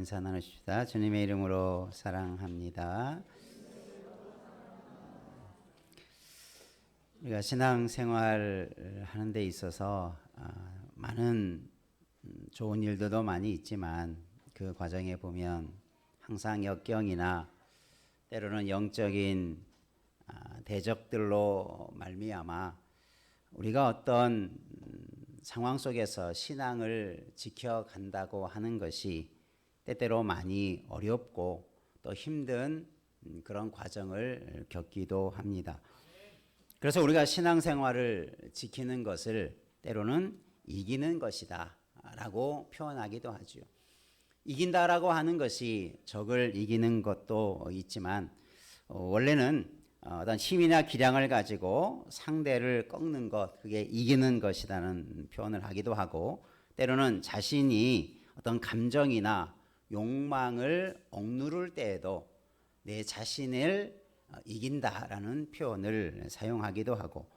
인사 나누십시다. 주님의 이름으로 사랑합니다. 우리가 신앙생활을 하는 데 있어서 많은 좋은 일들도 많이 있지만 그 과정에 보면 항상 역경이나 때로는 영적인 대적들로 말미암아 우리가 어떤 상황 속에서 신앙을 지켜간다고 하는 것이 때때로 많이 어렵고 또 힘든 그런 과정을 겪기도 합니다. 그래서 우리가 신앙생활을 지키는 것을 때로는 이기는 것이다 라고 표현하기도 하죠. 이긴다라고 하는 것이 적을 이기는 것도 있지만 원래는 어떤 힘이나 기량을 가지고 상대를 꺾는 것, 그게 이기는 것이라는 표현을 하기도 하고, 때로는 자신이 어떤 감정이나 욕망을 억누를 때에도 내 자신을 이긴다라는 표현을 사용하기도 하고,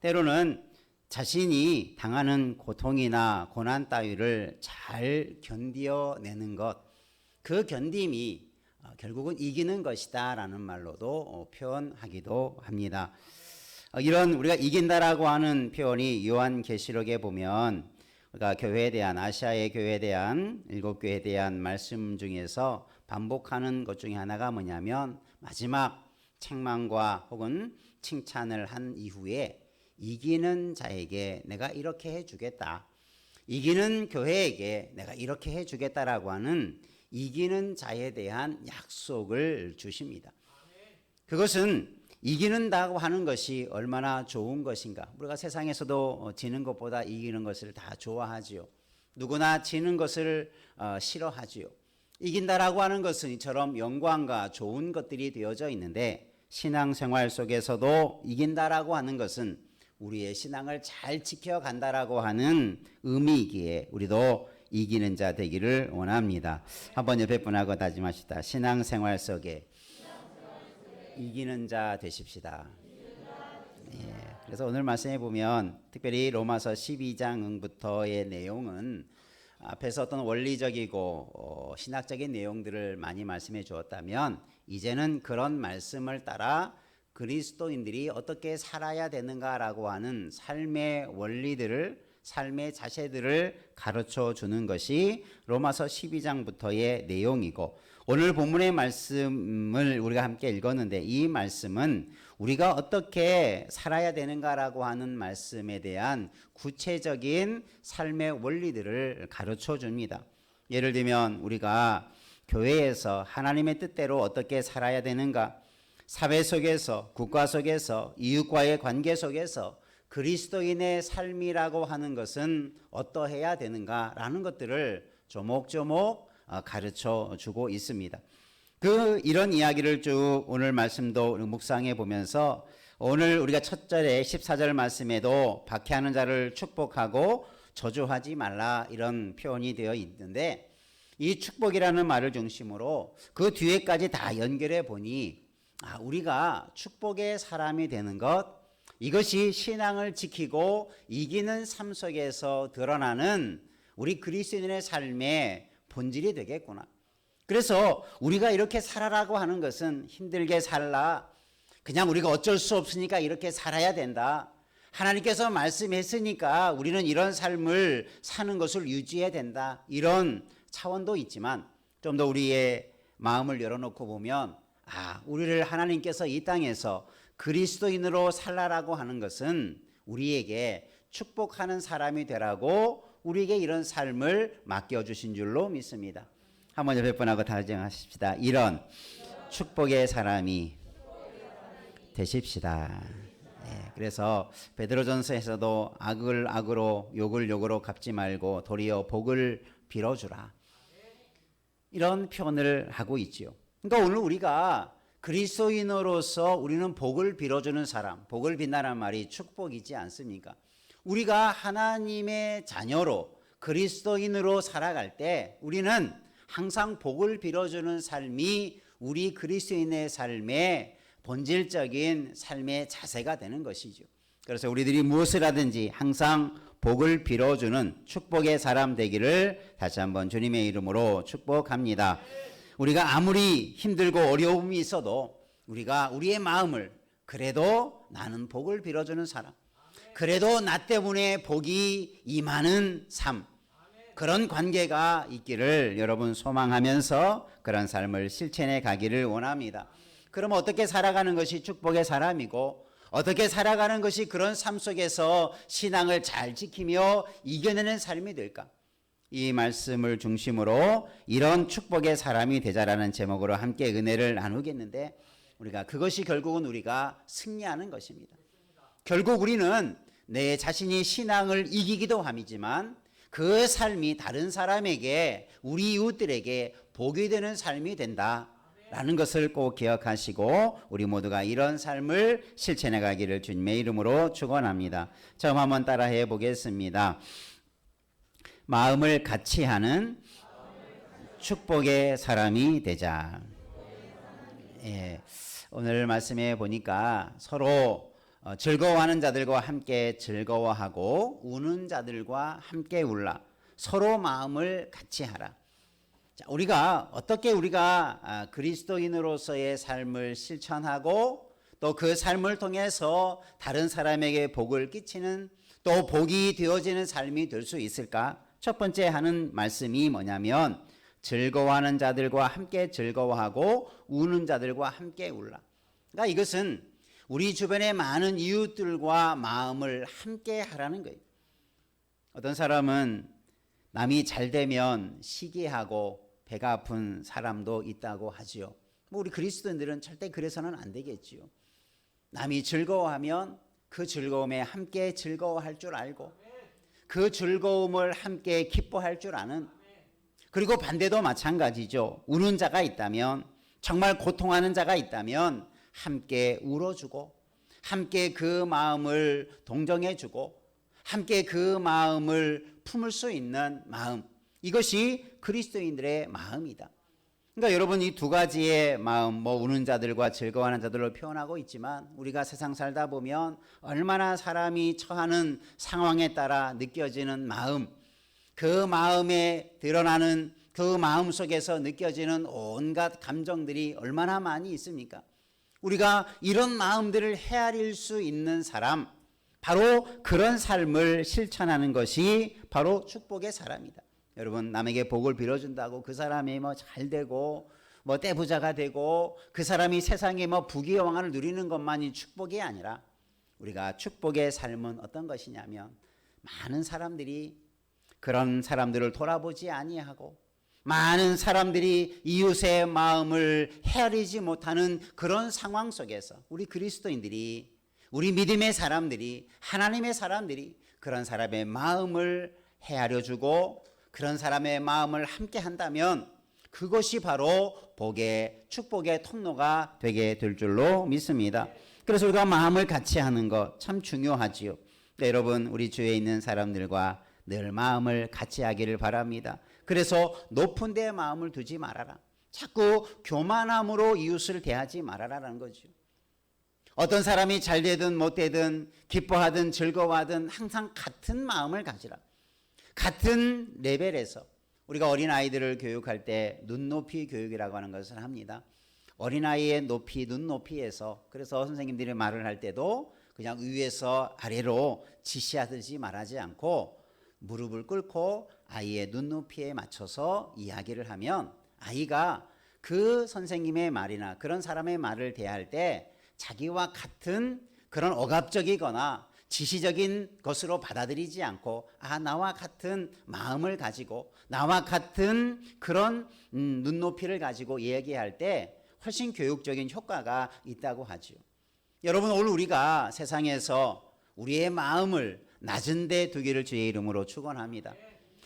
때로는 자신이 당하는 고통이나 고난 따위를 잘 견뎌내는 것, 그 견딤이 결국은 이기는 것이다 라는 말로도 표현하기도 합니다. 이런 우리가 이긴다라고 하는 표현이 요한계시록에 보면 우리가 교회에 대한 아시아의 교회에 대한 7교회에 대한 말씀 중에서 반복하는 것 중에 하나가 뭐냐면 마지막 책망과 혹은 칭찬을 한 이후에 이기는 자에게 내가 이렇게 해주겠다, 이기는 교회에게 내가 이렇게 해주겠다라고 하는 이기는 자에 대한 약속을 주십니다. 그것은 이기는다고 하는 것이 얼마나 좋은 것인가. 우리가 세상에서도 지는 것보다 이기는 것을 다 좋아하지요. 누구나 지는 것을 싫어하지요. 이긴다라고 하는 것은 이처럼 영광과 좋은 것들이 되어져 있는데, 신앙생활 속에서도 이긴다라고 하는 것은 우리의 신앙을 잘 지켜간다라고 하는 의미이기에 우리도 이기는 자 되기를 원합니다. 한번 옆에 분하고 다짐하시다. 신앙생활 속에 이기는 자 되십시다. 예, 그래서 오늘 말씀해 보면 특별히 로마서 12장부터의 내용은 앞에서 어떤 원리적이고 신학적인 내용들을 많이 말씀해 주었다면, 이제는 그런 말씀을 따라 그리스도인들이 어떻게 살아야 되는가라고 하는 삶의 원리들을, 삶의 자세들을 가르쳐 주는 것이 로마서 12장부터의 내용이고, 오늘 본문의 말씀을 우리가 함께 읽었는데 이 말씀은 우리가 어떻게 살아야 되는가라고 하는 말씀에 대한 구체적인 삶의 원리들을 가르쳐 줍니다. 예를 들면 우리가 교회에서 하나님의 뜻대로 어떻게 살아야 되는가, 사회 속에서, 국가 속에서, 이웃과의 관계 속에서 그리스도인의 삶이라고 하는 것은 어떠해야 되는가라는 것들을 조목조목 가르쳐 주고 있습니다. 이런 이야기를 쭉 오늘 말씀도 묵상해 보면서, 오늘 우리가 첫 절에 14절 말씀에도 박해하는 자를 축복하고 저주하지 말라 이런 표현이 되어 있는데, 이 축복이라는 말을 중심으로 그 뒤에까지 다 연결해 보니 우리가 축복의 사람이 되는 것, 이것이 신앙을 지키고 이기는 삶 속에서 드러나는 우리 그리스도인의 삶의 본질이 되겠구나. 그래서 우리가 이렇게 살아라고 하는 것은 힘들게 살라, 그냥 우리가 어쩔 수 없으니까 이렇게 살아야 된다, 하나님께서 말씀했으니까 우리는 이런 삶을 사는 것을 유지해야 된다, 이런 차원도 있지만, 좀 더 우리의 마음을 열어놓고 보면 우리를 하나님께서 이 땅에서 그리스도인으로 살라라고 하는 것은 우리에게 축복하는 사람이 되라고 우리에게 이런 삶을 맡겨주신 줄로 믿습니다. 한번 옆에 분하고 다짐하십시다. 이런 축복의 사람이 되십시다. 네, 그래서 베드로전서에서도 악을 악으로 욕을 욕으로 갚지 말고 도리어 복을 빌어주라, 이런 표현을 하고 있지요. 그러니까 오늘 우리가 그리스도인으로서 우리는 복을 빌어주는 사람, 복을 빈다는 말이 축복이지 않습니까? 우리가 하나님의 자녀로 그리스도인으로 살아갈 때 우리는 항상 복을 빌어주는 삶이 우리 그리스도인의 삶의 본질적인 삶의 자세가 되는 것이죠. 그래서 우리들이 무엇을 하든지 항상 복을 빌어주는 축복의 사람 되기를 다시 한번 주님의 이름으로 축복합니다. 우리가 아무리 힘들고 어려움이 있어도 우리가 우리의 마음을 그래도 나는 복을 빌어주는 사람, 그래도 나 때문에 복이 임하는 삶, 그런 관계가 있기를 여러분 소망하면서 그런 삶을 실천해 가기를 원합니다. 그럼 어떻게 살아가는 것이 축복의 사람이고 어떻게 살아가는 것이 그런 삶 속에서 신앙을 잘 지키며 이겨내는 삶이 될까? 이 말씀을 중심으로 이런 축복의 사람이 되자라는 제목으로 함께 은혜를 나누겠는데, 우리가 그것이 결국은 우리가 승리하는 것입니다. 결국 우리는 내 자신이 신앙을 이기기도 함이지만 그 삶이 다른 사람에게, 우리 이웃들에게 복이 되는 삶이 된다라는 것을 꼭 기억하시고 우리 모두가 이런 삶을 실천해 가기를 주님의 이름으로 축원합니다. 처음 한번 따라해 보겠습니다. 마음을 같이 하는 축복의 사람이 되자. 예, 오늘 말씀에 보니까 서로 즐거워하는 자들과 함께 즐거워하고 우는 자들과 함께 울라. 서로 마음을 같이 하라. 자, 우리가 어떻게 그리스도인으로서의 삶을 실천하고 또 그 삶을 통해서 다른 사람에게 복을 끼치는, 또 복이 되어지는 삶이 될 수 있을까? 첫 번째 하는 말씀이 뭐냐면 즐거워하는 자들과 함께 즐거워하고 우는 자들과 함께 울라. 그러니까 이것은 우리 주변의 많은 이웃들과 마음을 함께 하라는 거예요. 어떤 사람은 남이 잘 되면 시기하고 배가 아픈 사람도 있다고 하지요. 우리 그리스도인들은 절대 그래서는 안 되겠지요. 남이 즐거워하면 그 즐거움에 함께 즐거워할 줄 알고 그 즐거움을 함께 기뻐할 줄 아는, 그리고 반대도 마찬가지죠. 우는 자가 있다면, 정말 고통하는 자가 있다면 함께 울어주고 함께 그 마음을 동정해주고 함께 그 마음을 품을 수 있는 마음, 이것이 그리스도인들의 마음이다. 그러니까 여러분, 이 두 가지의 마음, 우는 자들과 즐거워하는 자들로 표현하고 있지만 우리가 세상 살다 보면 얼마나 사람이 처하는 상황에 따라 느껴지는 마음, 그 마음에 드러나는, 그 마음 속에서 느껴지는 온갖 감정들이 얼마나 많이 있습니까? 우리가 이런 마음들을 헤아릴 수 있는 사람, 바로 그런 삶을 실천하는 것이 바로 축복의 사람이다. 여러분, 남에게 복을 빌어준다고 그 사람이 잘 되고 떼부자가 되고 그 사람이 세상에 부귀영화를 누리는 것만이 축복이 아니라, 우리가 축복의 삶은 어떤 것이냐면 많은 사람들이 그런 사람들을 돌아보지 아니하고 많은 사람들이 이웃의 마음을 헤아리지 못하는 그런 상황 속에서 우리 그리스도인들이, 우리 믿음의 사람들이, 하나님의 사람들이 그런 사람의 마음을 헤아려주고 그런 사람의 마음을 함께 한다면 그것이 바로 복의, 축복의 통로가 되게 될 줄로 믿습니다. 그래서 우리가 마음을 같이 하는 것 참 중요하지요. 여러분, 우리 주위에 있는 사람들과 늘 마음을 같이 하기를 바랍니다. 그래서 높은 데에 마음을 두지 말아라. 자꾸 교만함으로 이웃을 대하지 말아라라는 거죠. 어떤 사람이 잘 되든 못 되든 기뻐하든 즐거워하든 항상 같은 마음을 가지라. 같은 레벨에서 우리가 어린아이들을 교육할 때 눈높이 교육이라고 하는 것을 합니다. 어린아이의 높이, 눈높이에서, 그래서 선생님들이 말을 할 때도 그냥 위에서 아래로 지시하듯이 말하지 않고 무릎을 꿇고 아이의 눈높이에 맞춰서 이야기를 하면 아이가 그 선생님의 말이나 그런 사람의 말을 대할 때 자기와 같은 그런 억압적이거나 지시적인 것으로 받아들이지 않고, 나와 같은 마음을 가지고 나와 같은 그런 눈높이를 가지고 얘기할 때 훨씬 교육적인 효과가 있다고 하죠. 여러분, 오늘 우리가 세상에서 우리의 마음을 낮은 데 두기를 주의 이름으로 축원합니다.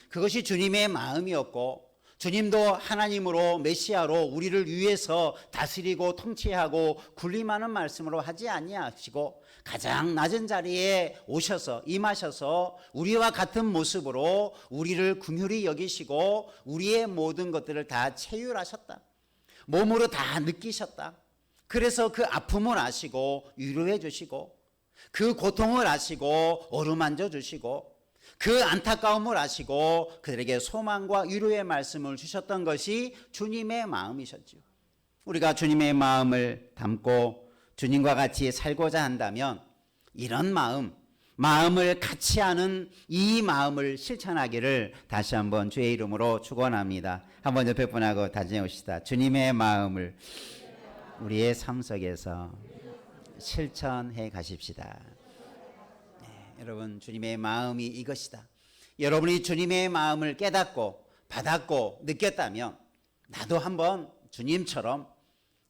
그것이 주님의 마음이었고 주님도 하나님으로, 메시아로 우리를 위해서 다스리고 통치하고 군림하는 말씀으로 하지 아니하시고 가장 낮은 자리에 오셔서 임하셔서 우리와 같은 모습으로 우리를 긍휼히 여기시고 우리의 모든 것들을 다 체휼하셨다. 몸으로 다 느끼셨다. 그래서 그 아픔을 아시고 위로해 주시고 그 고통을 아시고 어루만져 주시고 그 안타까움을 아시고 그들에게 소망과 위로의 말씀을 주셨던 것이 주님의 마음이셨죠. 우리가 주님의 마음을 담고 주님과 같이 살고자 한다면 이런 마음을 같이 하는 이 마음을 실천하기를 다시 한번 주의 이름으로 축원합니다. 한번 옆에 분하고 다짐해 봅시다. 주님의 마음을 우리의 삶 속에서 실천해 가십시다. 여러분, 주님의 마음이 이것이다. 여러분이 주님의 마음을 깨닫고 받았고 느꼈다면 나도 한번 주님처럼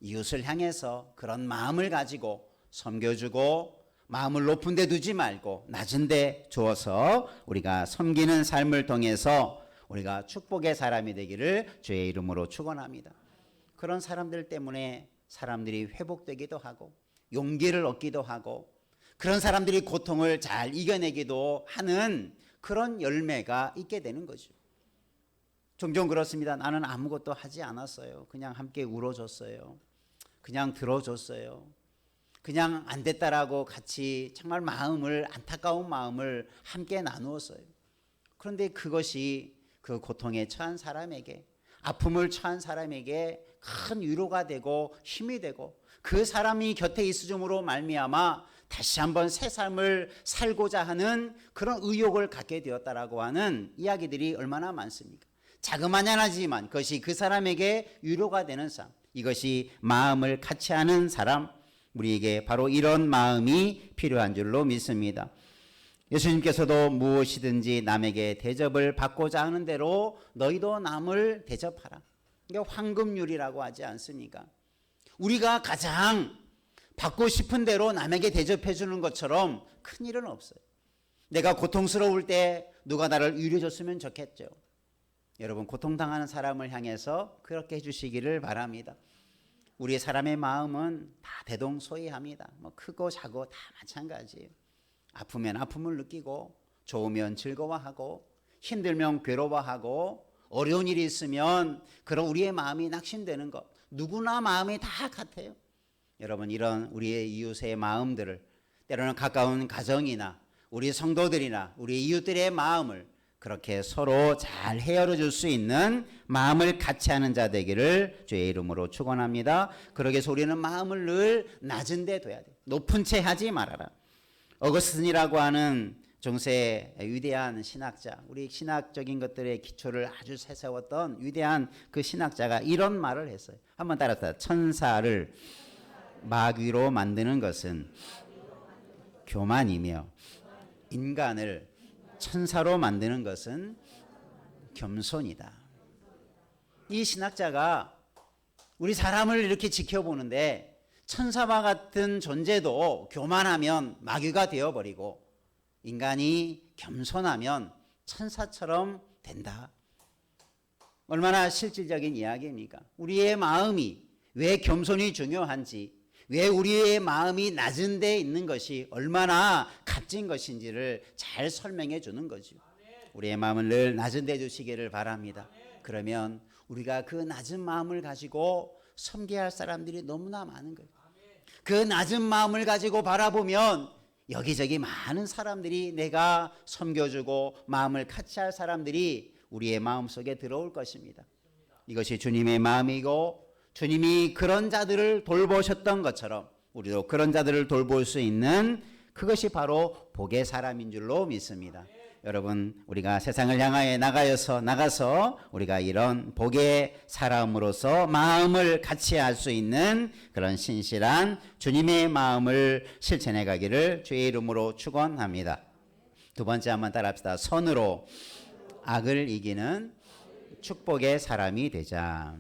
이웃을 향해서 그런 마음을 가지고 섬겨주고 마음을 높은 데 두지 말고 낮은 데 주어서 우리가 섬기는 삶을 통해서 우리가 축복의 사람이 되기를 주의 이름으로 축원합니다. 그런 사람들 때문에 사람들이 회복되기도 하고 용기를 얻기도 하고 그런 사람들이 고통을 잘 이겨내기도 하는 그런 열매가 있게 되는 거죠. 종종 그렇습니다. 나는 아무것도 하지 않았어요. 그냥 함께 울어줬어요. 그냥 들어줬어요. 그냥 안 됐다라고 같이 정말 안타까운 마음을 함께 나누었어요. 그런데 그것이 그 고통에 처한 사람에게, 아픔을 처한 사람에게 큰 위로가 되고 힘이 되고 그 사람이 곁에 있음으로 말미암아 다시 한번 새 삶을 살고자 하는 그런 의욕을 갖게 되었다라고 하는 이야기들이 얼마나 많습니까? 자그마하지만 그것이 그 사람에게 위로가 되는 삶, 이것이 마음을 같이 하는 사람, 우리에게 바로 이런 마음이 필요한 줄로 믿습니다. 예수님께서도 무엇이든지 남에게 대접을 받고자 하는 대로 너희도 남을 대접하라. 이게 황금률이라고 하지 않습니까? 우리가 가장 받고 싶은 대로 남에게 대접해 주는 것처럼 큰 일은 없어요. 내가 고통스러울 때 누가 나를 위로해 줬으면 좋겠죠. 여러분, 고통당하는 사람을 향해서 그렇게 해주시기를 바랍니다. 우리 사람의 마음은 다 대동소이합니다. 크고 작고 다 마찬가지예요. 아프면 아픔을 느끼고 좋으면 즐거워하고 힘들면 괴로워하고 어려운 일이 있으면 그런 우리의 마음이 낙심되는 것, 누구나 마음이 다 같아요. 여러분, 이런 우리의 이웃의 마음들을 때로는 가까운 가정이나 우리 성도들이나 우리 이웃들의 마음을 그렇게 서로 잘 헤아려 줄 수 있는 마음을 같이 하는 자 되기를 주의 이름으로 축원합니다. 그러기 위해서 우리는 마음을 늘 낮은 데 둬야 돼. 높은 채 하지 말아라. 어거스틴이라고 하는 중세 위대한 신학자, 우리 신학적인 것들의 기초를 아주 세세웠던 위대한 그 신학자가 이런 말을 했어요. 한번 따라서 천사를 마귀로 만드는 것은 교만이며 인간을 천사로 만드는 것은 겸손이다. 이 신학자가 우리 사람을 이렇게 지켜보는데 천사와 같은 존재도 교만하면 마귀가 되어버리고 인간이 겸손하면 천사처럼 된다. 얼마나 실질적인 이야기입니까? 우리의 마음이 왜 겸손이 중요한지, 왜 우리의 마음이 낮은 데 있는 것이 얼마나 값진 것인지를 잘 설명해 주는 거죠. 우리의 마음을 늘 낮은 데 주시기를 바랍니다. 그러면 우리가 그 낮은 마음을 가지고 섬겨야 할 사람들이 너무나 많은 거예요. 그 낮은 마음을 가지고 바라보면 여기저기 많은 사람들이 내가 섬겨주고 마음을 같이 할 사람들이 우리의 마음속에 들어올 것입니다. 이것이 주님의 마음이고 주님이 그런 자들을 돌보셨던 것처럼 우리도 그런 자들을 돌볼 수 있는 그것이 바로 복의 사람인 줄로 믿습니다. 여러분, 우리가 세상을 향하여 나가서 우리가 이런 복의 사람으로서 마음을 같이 할 수 있는 그런 신실한 주님의 마음을 실천해 가기를 주의 이름으로 축원합니다. 두 번째 한번 따라합시다. 선으로 악을 이기는 축복의 사람이 되자.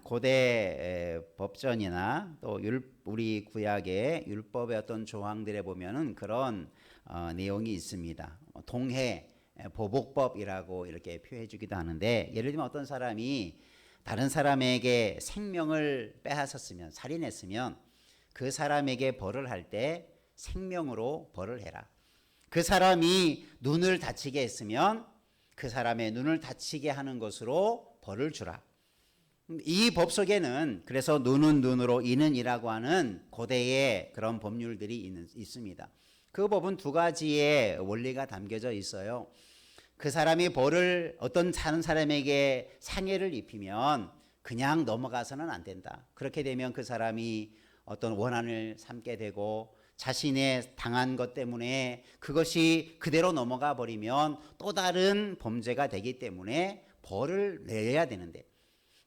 고대 법전이나 또 우리 구약의 율법의 어떤 조항들에 보면은 그런 내용이 있습니다. 동해 보복법이라고 이렇게 표해 주기도 하는데, 예를 들면 어떤 사람이 다른 사람에게 생명을 빼앗았으면, 살인했으면 그 사람에게 벌을 할 때 생명으로 벌을 해라. 그 사람이 눈을 다치게 했으면 그 사람의 눈을 다치게 하는 것으로 벌을 주라. 이 법 속에는 그래서 눈은 눈으로 이는 이라고 하는 고대의 그런 법률들이 있습니다. 그 법은 두 가지의 원리가 담겨져 있어요. 그 사람이 벌을 어떤 사는 사람에게 상해를 입히면 그냥 넘어가서는 안 된다. 그렇게 되면 그 사람이 어떤 원한을 삼게 되고 자신의 당한 것 때문에 그것이 그대로 넘어가 버리면 또 다른 범죄가 되기 때문에 벌을 내야 되는데,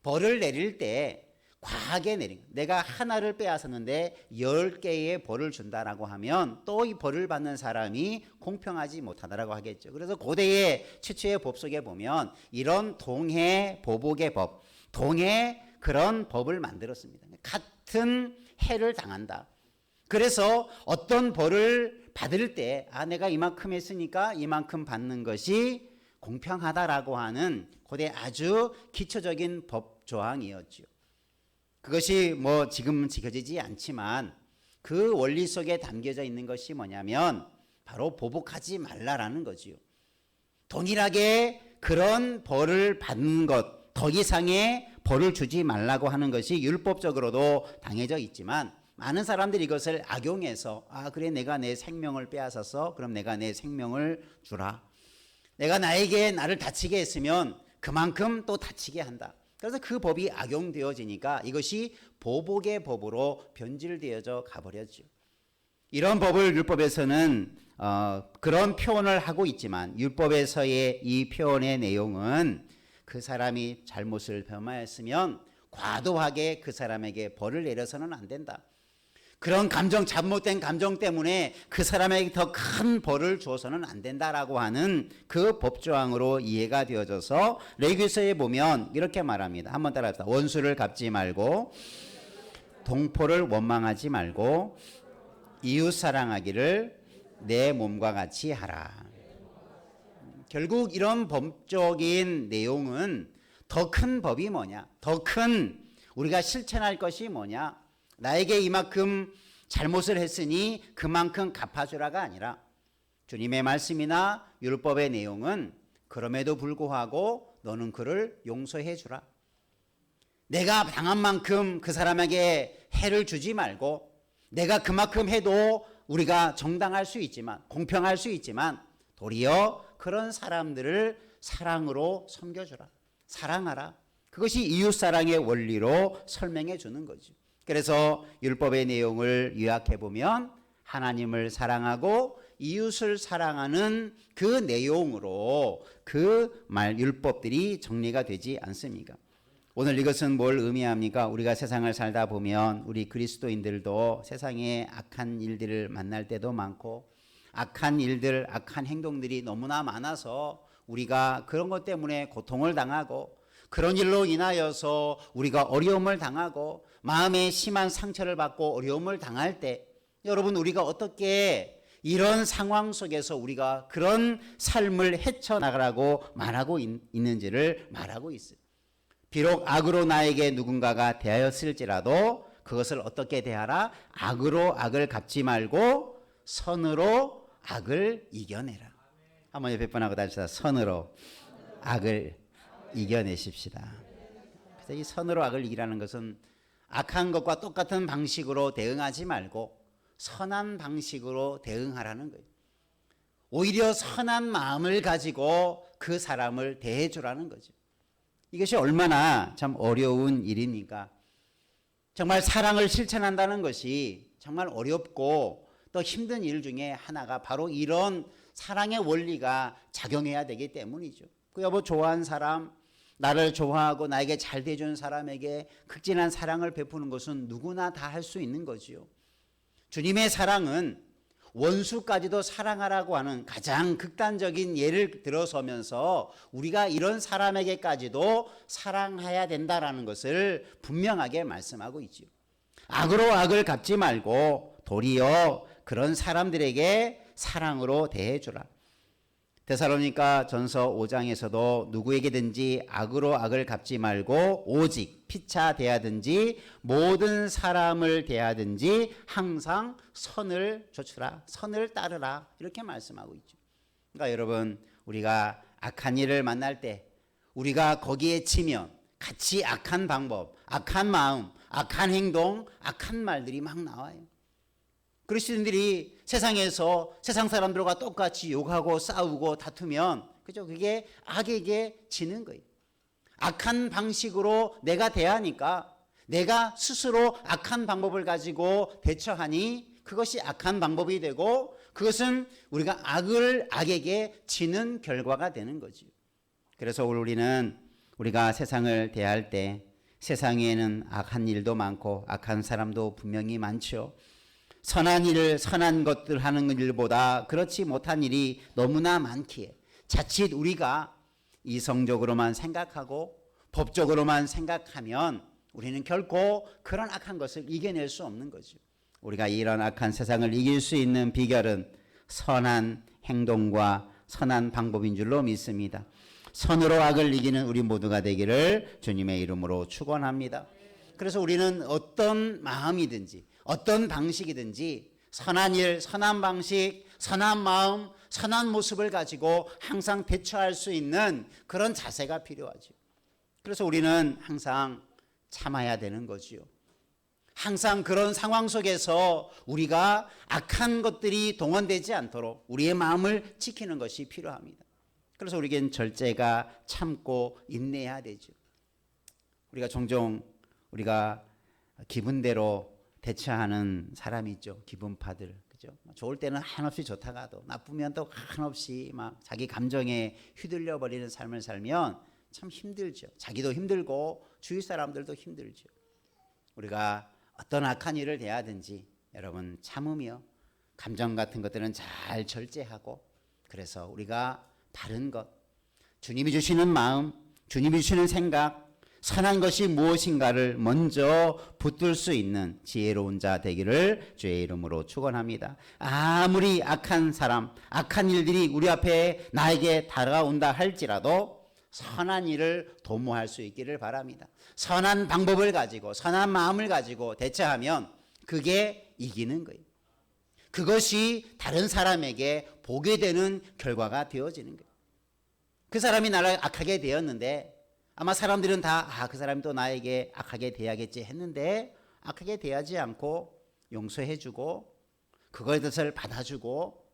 벌을 내릴 때 과하게 내린, 내가 하나를 빼앗았는데 10개의 벌을 준다라고 하면 또 이 벌을 받는 사람이 공평하지 못하다라고 하겠죠. 그래서 고대의 최초의 법 속에 보면 이런 동해 보복의 법, 동해 그런 법을 만들었습니다. 같은 해를 당한다. 그래서 어떤 벌을 받을 때 내가 이만큼 했으니까 이만큼 받는 것이 공평하다라고 하는 고대 아주 기초적인 법 조항이었죠. 그것이 뭐 지금은 지켜지지 않지만 그 원리 속에 담겨져 있는 것이 뭐냐면 바로 보복하지 말라라는 거지요. 동일하게 그런 벌을 받는 것, 더 이상의 벌을 주지 말라고 하는 것이 율법적으로도 당해져 있지만 많은 사람들이 이것을 악용해서 그래 내가 내 생명을 빼앗았어. 그럼 내가 내 생명을 주라. 내가 나를 다치게 했으면 그만큼 또 다치게 한다. 그래서 그 법이 악용되어지니까 이것이 보복의 법으로 변질되어져 가버렸죠. 이런 법을 율법에서는 그런 표현을 하고 있지만 율법에서의 이 표현의 내용은 그 사람이 잘못을 범하였으면 과도하게 그 사람에게 벌을 내려서는 안 된다. 그런 잘못된 감정 때문에 그 사람에게 더 큰 벌을 주어서는 안 된다라고 하는 그 법조항으로 이해가 되어져서 레위기서에 보면 이렇게 말합니다. 한번 따라합시다. 원수를 갚지 말고 동포를 원망하지 말고 이웃 사랑하기를 내 몸과 같이 하라. 결국 이런 법적인 내용은 더 큰 법이 뭐냐? 더 큰 우리가 실천할 것이 뭐냐? 나에게 이만큼 잘못을 했으니 그만큼 갚아주라가 아니라 주님의 말씀이나 율법의 내용은 그럼에도 불구하고 너는 그를 용서해 주라. 내가 당한 만큼 그 사람에게 해를 주지 말고 내가 그만큼 해도 우리가 정당할 수 있지만 공평할 수 있지만 도리어 그런 사람들을 사랑으로 섬겨주라. 사랑하라. 그것이 이웃사랑의 원리로 설명해 주는 거죠. 그래서 율법의 내용을 요약해 보면 하나님을 사랑하고 이웃을 사랑하는 그 내용으로 그 율법들이 정리가 되지 않습니까? 오늘 이것은 뭘 의미합니까? 우리가 세상을 살다 보면 우리 그리스도인들도 세상에 악한 일들을 만날 때도 많고 악한 일들, 악한 행동들이 너무나 많아서 우리가 그런 것 때문에 고통을 당하고 그런 일로 인하여서 우리가 어려움을 당하고 마음에 심한 상처를 받고 어려움을 당할 때 여러분 우리가 어떻게 이런 상황 속에서 우리가 그런 삶을 헤쳐나가라고 말하고 있는지를 말하고 있어요. 비록 악으로 나에게 누군가가 대하였을지라도 그것을 어떻게 대하라? 악으로 악을 갚지 말고 선으로 악을 이겨내라. 한번 옆에 분하고 다시다. 선으로 악을 이겨내십시다. 그래서 이 선으로 악을 이기라는 것은 악한 것과 똑같은 방식으로 대응하지 말고 선한 방식으로 대응하라는 거예요. 오히려 선한 마음을 가지고 그 사람을 대해주라는 거죠. 이것이 얼마나 참 어려운 일입니까? 정말 사랑을 실천한다는 것이 정말 어렵고 또 힘든 일 중에 하나가 바로 이런 사랑의 원리가 작용해야 되기 때문이죠. 그 여보 좋아하는 사람, 나를 좋아하고 나에게 잘 대해주는 사람에게 극진한 사랑을 베푸는 것은 누구나 다 할 수 있는 거지요. 주님의 사랑은 원수까지도 사랑하라고 하는 가장 극단적인 예를 들어서면서 우리가 이런 사람에게까지도 사랑해야 된다라는 것을 분명하게 말씀하고 있지요. 악으로 악을 갚지 말고 도리어 그런 사람들에게 사랑으로 대해주라. 데살로니가 전서 5장에서도 누구에게든지 악으로 악을 갚지 말고 오직 피차 대하든지 모든 사람을 대하든지 항상 선을 좇으라. 선을 따르라. 이렇게 말씀하고 있죠. 그러니까 여러분 우리가 악한 일을 만날 때 우리가 거기에 치면 같이 악한 방법, 악한 마음, 악한 행동, 악한 말들이 막 나와요. 그리스도인들이 세상에서 세상 사람들과 똑같이 욕하고 싸우고 다투면 그죠? 그게 악에게 지는 거예요. 악한 방식으로 내가 대하니까 내가 스스로 악한 방법을 가지고 대처하니 그것이 악한 방법이 되고 그것은 우리가 악에게 지는 결과가 되는 거죠. 그래서 우리가 세상을 대할 때 세상에는 악한 일도 많고 악한 사람도 분명히 많죠. 선한 것들 하는 일보다 그렇지 못한 일이 너무나 많기에 자칫 우리가 이성적으로만 생각하고 법적으로만 생각하면 우리는 결코 그런 악한 것을 이겨낼 수 없는 거죠. 우리가 이런 악한 세상을 이길 수 있는 비결은 선한 행동과 선한 방법인 줄로 믿습니다. 선으로 악을 이기는 우리 모두가 되기를 주님의 이름으로 축원합니다. 그래서 우리는 어떤 마음이든지 어떤 방식이든지 선한 일, 선한 방식, 선한 마음, 선한 모습을 가지고 항상 대처할 수 있는 그런 자세가 필요하죠. 그래서 우리는 항상 참아야 되는 거지요. 항상 그런 상황 속에서 우리가 악한 것들이 동원되지 않도록 우리의 마음을 지키는 것이 필요합니다. 그래서 우리에겐 절제가 참고 인내해야 되죠. 우리가 종종 우리가 기분대로 대처하는 사람이 있죠. 기분파들. 그죠? 좋을 때는 한없이 좋다가도 나쁘면 또 한없이 막 자기 감정에 휘둘려 버리는 삶을 살면 참 힘들죠. 자기도 힘들고 주위 사람들도 힘들죠. 우리가 어떤 악한 일을 대하든지 여러분 참으며 감정 같은 것들은 잘 절제하고 그래서 우리가 바른 것, 주님이 주시는 마음, 주님이 주시는 생각, 선한 것이 무엇인가를 먼저 붙들 수 있는 지혜로운 자 되기를 주의 이름으로 축원합니다. 아무리 악한 사람, 악한 일들이 우리 앞에 나에게 다가온다 할지라도 선한 일을 도모할 수 있기를 바랍니다. 선한 방법을 가지고 선한 마음을 가지고 대처하면 그게 이기는 거예요. 그것이 다른 사람에게 보게 되는 결과가 되어지는 거예요. 그 사람이 나를 악하게 되었는데 아마 사람들은 다 그 사람이 또 나에게 악하게 대하겠지 했는데 악하게 대하지 않고 용서해주고 그거에 대해서 받아주고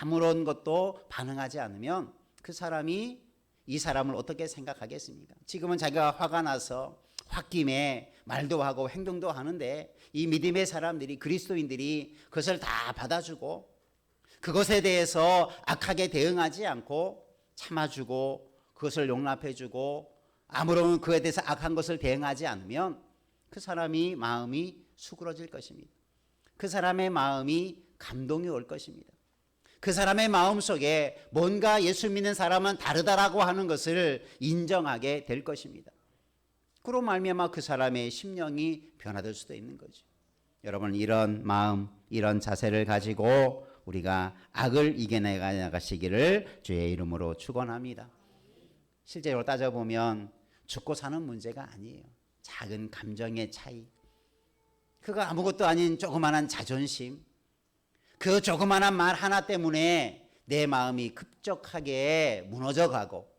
아무런 것도 반응하지 않으면 그 사람이 이 사람을 어떻게 생각하겠습니까? 지금은 자기가 화가 나서 홧김에 말도 하고 행동도 하는데 이 믿음의 사람들이 그리스도인들이 그것을 다 받아주고 그것에 대해서 악하게 대응하지 않고 참아주고 그것을 용납해주고 아무런 그에 대해서 악한 것을 대응하지 않으면 그 사람이 마음이 수그러질 것입니다. 그 사람의 마음이 감동이 올 것입니다. 그 사람의 마음 속에 뭔가 예수 믿는 사람은 다르다라고 하는 것을 인정하게 될 것입니다. 그로 말미암아 그 사람의 심령이 변화될 수도 있는 거죠. 여러분 이런 마음, 이런 자세를 가지고 우리가 악을 이겨나가시기를 주의 이름으로 축원합니다. 실제로 따져보면 죽고 사는 문제가 아니에요. 작은 감정의 차이, 그거 아무것도 아닌 조그마한 자존심, 그 조그마한 말 하나 때문에 내 마음이 급격하게 무너져가고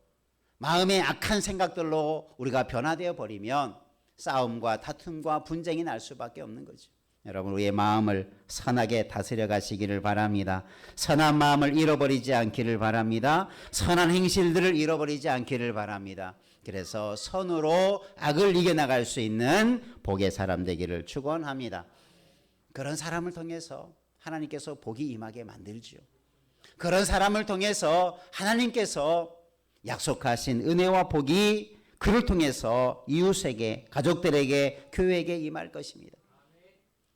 마음의 악한 생각들로 우리가 변화되어 버리면 싸움과 다툼과 분쟁이 날 수밖에 없는 거죠. 여러분 우리의 마음을 선하게 다스려 가시기를 바랍니다. 선한 마음을 잃어버리지 않기를 바랍니다. 선한 행실들을 잃어버리지 않기를 바랍니다. 그래서 선으로 악을 이겨나갈 수 있는 복의 사람 되기를 축원합니다. 그런 사람을 통해서 하나님께서 복이 임하게 만들죠. 그런 사람을 통해서 하나님께서 약속하신 은혜와 복이 그를 통해서 이웃에게, 가족들에게, 교회에게 임할 것입니다.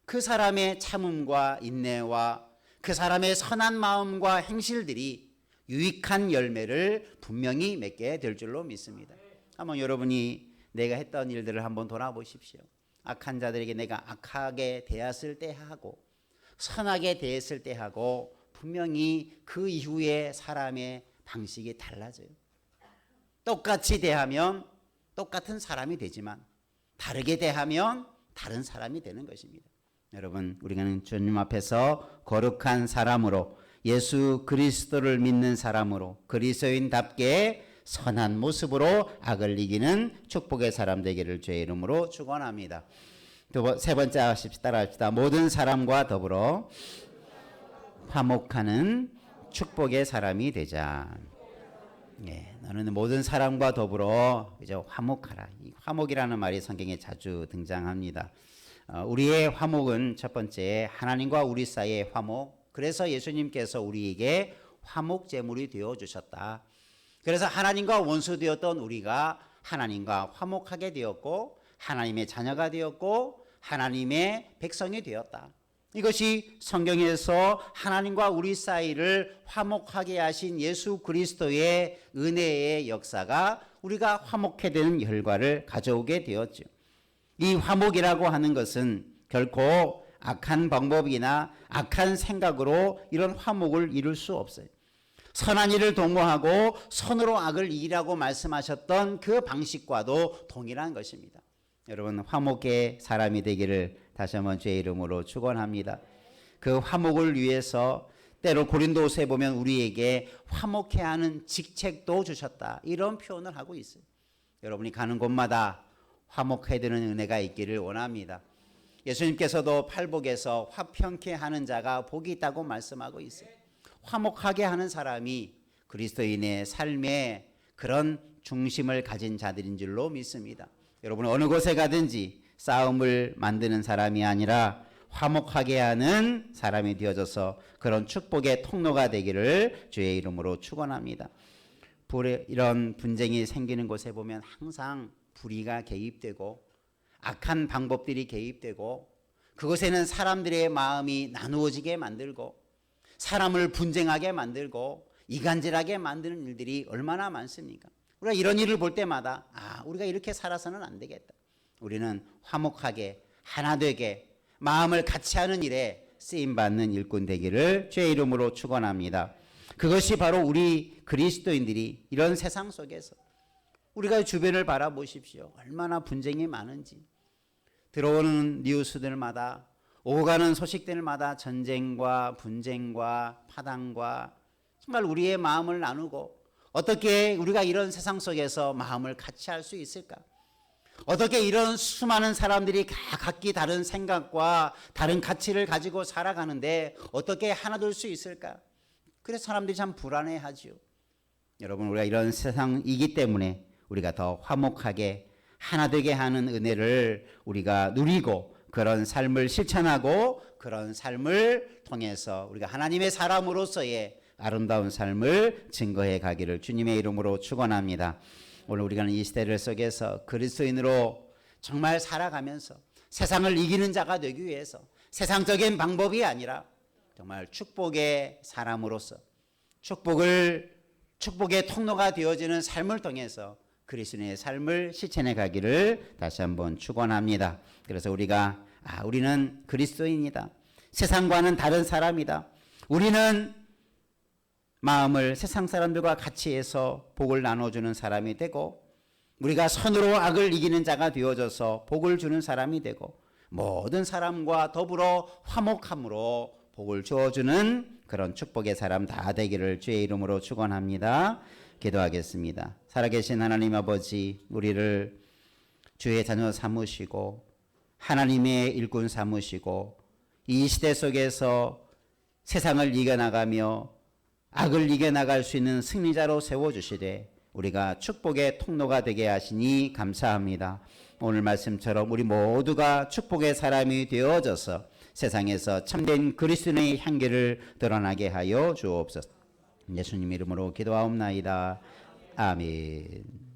그 사람의 참음과 인내와 그 사람의 선한 마음과 행실들이 유익한 열매를 분명히 맺게 될 줄로 믿습니다. 한번 여러분이 내가 했던 일들을 한번 돌아보십시오. 악한 자들에게 내가 악하게 대했을 때 하고 선하게 대했을 때 하고 분명히 그 이후에 사람의 방식이 달라져요. 똑같이 대하면 똑같은 사람이 되지만 다르게 대하면 다른 사람이 되는 것입니다. 여러분 우리는 주님 앞에서 거룩한 사람으로 예수 그리스도를 믿는 사람으로 그리스도인답게 선한 모습으로 악을 이기는 축복의 사람 되기를 주의 이름으로 축원합니다. 세 번째 따라합시다. 모든 사람과 더불어 화목하는 축복의 사람이 되자. 예, 너는 모든 사람과 더불어 이제 화목하라. 이 화목이라는 말이 성경에 자주 등장합니다. 우리의 화목은 첫 번째 하나님과 우리 사이의 화목. 그래서 예수님께서 우리에게 화목 제물이 되어 주셨다. 그래서 하나님과 원수 되었던 우리가 하나님과 화목하게 되었고 하나님의 자녀가 되었고 하나님의 백성이 되었다. 이것이 성경에서 하나님과 우리 사이를 화목하게 하신 예수 그리스도의 은혜의 역사가 우리가 화목해 되는 결과를 가져오게 되었죠. 이 화목이라고 하는 것은 결코 악한 방법이나 악한 생각으로 이런 화목을 이룰 수 없어요. 선한 일을 도모하고 선으로 악을 이기라고 말씀하셨던 그 방식과도 동일한 것입니다. 여러분 화목의 사람이 되기를 다시 한번 주의 이름으로 축원합니다. 그 화목을 위해서 때로 고린도후서에 보면 우리에게 화목해야 하는 직책도 주셨다. 이런 표현을 하고 있어요. 여러분이 가는 곳마다 화목해야 되는 은혜가 있기를 원합니다. 예수님께서도 팔복에서 화평케 하는 자가 복이 있다고 말씀하고 있어요. 화목하게 하는 사람이 그리스도인의 삶에 그런 중심을 가진 자들인 줄로 믿습니다. 여러분 어느 곳에 가든지 싸움을 만드는 사람이 아니라 화목하게 하는 사람이 되어져서 그런 축복의 통로가 되기를 주의 이름으로 축원합니다. 이런 분쟁이 생기는 곳에 보면 항상 불의가 개입되고 악한 방법들이 개입되고 그곳에는 사람들의 마음이 나누어지게 만들고 사람을 분쟁하게 만들고 이간질하게 만드는 일들이 얼마나 많습니까? 우리가 이런 일을 볼 때마다 우리가 이렇게 살아서는 안 되겠다. 우리는 화목하게 하나 되게 마음을 같이 하는 일에 쓰임받는 일꾼 되기를 주의 이름으로 축원합니다. 그것이 바로 우리 그리스도인들이 이런 세상 속에서 우리가 주변을 바라보십시오. 얼마나 분쟁이 많은지. 들어오는 뉴스들마다 오고 가는 소식들마다 전쟁과 분쟁과 파당과 정말 우리의 마음을 나누고 어떻게 우리가 이런 세상 속에서 마음을 같이 할 수 있을까? 어떻게 이런 수많은 사람들이 각기 다른 생각과 다른 가치를 가지고 살아가는데 어떻게 하나 될 수 있을까? 그래서 사람들이 참 불안해하죠. 여러분 우리가 이런 세상이기 때문에 우리가 더 화목하게 하나 되게 하는 은혜를 우리가 누리고 그런 삶을 실천하고 그런 삶을 통해서 우리가 하나님의 사람으로서의 아름다운 삶을 증거해 가기를 주님의 이름으로 축원합니다. 오늘 우리가 이 시대를 속에서 그리스도인으로 정말 살아가면서 세상을 이기는 자가 되기 위해서 세상적인 방법이 아니라 정말 축복의 사람으로서 축복의 통로가 되어지는 삶을 통해서 그리스도인의 삶을 실천해 가기를 다시 한번 축원합니다. 그래서 우리가 우리는 그리스도인이다. 세상과는 다른 사람이다. 우리는 마음을 세상 사람들과 같이 해서 복을 나눠주는 사람이 되고 우리가 선으로 악을 이기는 자가 되어져서 복을 주는 사람이 되고 모든 사람과 더불어 화목함으로 복을 주어주는 그런 축복의 사람 다 되기를 주의 이름으로 축원합니다. 기도하겠습니다. 살아계신 하나님 아버지, 우리를 주의 자녀 삼으시고 하나님의 일꾼 삼으시고 이 시대 속에서 세상을 이겨나가며 악을 이겨나갈 수 있는 승리자로 세워주시되 우리가 축복의 통로가 되게 하시니 감사합니다. 오늘 말씀처럼 우리 모두가 축복의 사람이 되어져서 세상에서 참된 그리스도의 향기를 드러나게 하여 주옵소서. 예수님 이름으로 기도하옵나이다. 아멘.